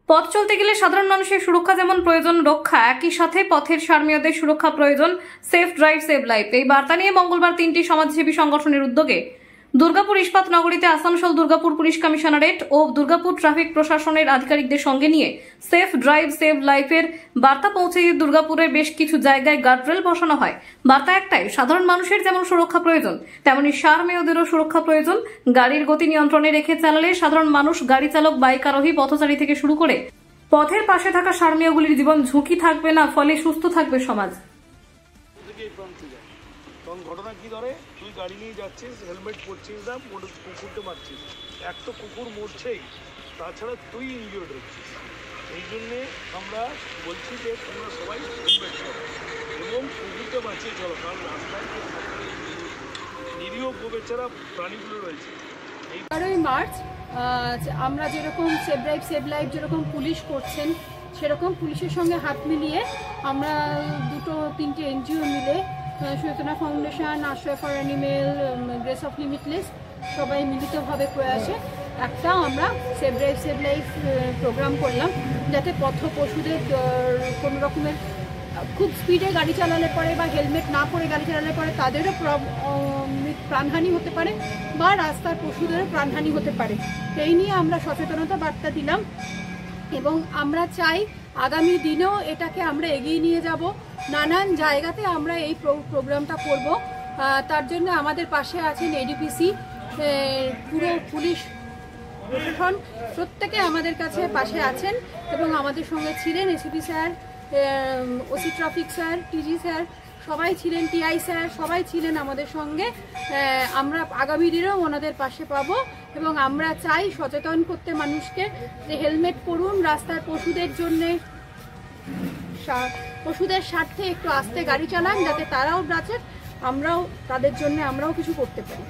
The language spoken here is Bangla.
পথ চলতে গেলে সাধারণ মানুষের সুরক্ষা যেমন প্রয়োজন, রক্ষা একই সাথে পথের সারমেয়দের সুরক্ষা প্রয়োজন। সেফ ড্রাইভ সেভ লাইফ এই বার্তা নিয়ে মঙ্গলবার 3টি সমাজসেবী সংগঠনের উদ্যোগে দুর্গাপুর ইস্পাত নগরীতে আসানসোল দুর্গাপুর পুলিশ কমিশনারেট ও দুর্গাপুর ট্রাফিক প্রশাসনের আধিকারিকদের সঙ্গে নিয়ে সেফ ড্রাইভ সেভ লাইফের বার্তা পৌঁছে দিয়ে দুর্গাপুরের বেশ কিছু জায়গায় গার্ডরেল বসানো হয়। বার্তা একটাই, সাধারণ মানুষের যেমন সুরক্ষা প্রয়োজন তেমনি সারমেয়দেরও সুরক্ষা প্রয়োজন। গাড়ির গতি নিয়ন্ত্রণে রেখে চালালে সাধারণ মানুষ, গাড়ি চালক, বাইক আরোহী, পথচারী থেকে শুরু করে পথের পাশে থাকা সারমেয়গুলির জীবন ঝুঁকি থাকবে না, ফলে সুস্থ থাকবে সমাজ। তখন ঘটনা কি ধরে, তুই গাড়ি নিয়ে যাচ্ছিস, হেলমেট পরছিস না, কুকুরকে মারছিস, এক তো কুকুর মরছেই, তাছাড়া তুই ইনজিওর্ড হচ্ছিস। এই জন্যে আমরা বলছি যে তোমরা সবাই হেলমেট করো এবং কুকুরকে বাঁচিয়ে চলো, কারণ রাস্তায় নিরীহ বেচারা প্রাণীগুলো রয়েছে। 12ই মার্চ আমরা যেরকম সেভ ড্রাইভ সেভ লাইফ যেরকম পুলিশ করছেন, সেরকম পুলিশের সঙ্গে হাত মিলিয়ে আমরা 2-3টে এনজিও মিলে Suchetana foundation, Ashray for animal, grace of limitless সবাই মিলিতভাবে প্রয়াসে একটা আমরা save drive save life program করলাম, যাতে পথ পশুদের কোনো রকমের খুব স্পিডে গাড়ি চালালে পরে বা হেলমেট না পরে গাড়ি চালালে পরে তাদেরও প্রাণহানি হতে পারে বা রাস্তার পশুদেরও প্রাণহানি হতে পারে। এই নিয়ে আমরা সচেতনতা বার্তা দিলাম এবং আমরা চাই আগামী দিনেও এটাকে আমরা এগিয়ে নিয়ে যাব। নানান জায়গাতে আমরা এই প্রোগ্রামটা করব। তার জন্য আমাদের পাশে আছেন এডিপিসি, পুরো পুলিশ প্রশাসন, প্রত্যেকে আমাদের কাছে পাশে আছেন এবং আমাদের সঙ্গে ছিলেন ACP sir, OC traffic sir, টিজি sir সবাই ছিলেন, টিআই স্যার সবাই ছিলেন আমাদের সঙ্গে। আমরা আগামী দিনেও ওনাদের পাশে পাবো এবং আমরা চাই সচেতন করতে মানুষকে যে হেলমেট পরুন, রাস্তার পশুদের জন্যে, পশুদের স্বার্থে একটু আস্তে গাড়ি চালান, যাতে তারাও বাঁচে, আমরাও তাদের জন্য আমরাও কিছু করতে পারি।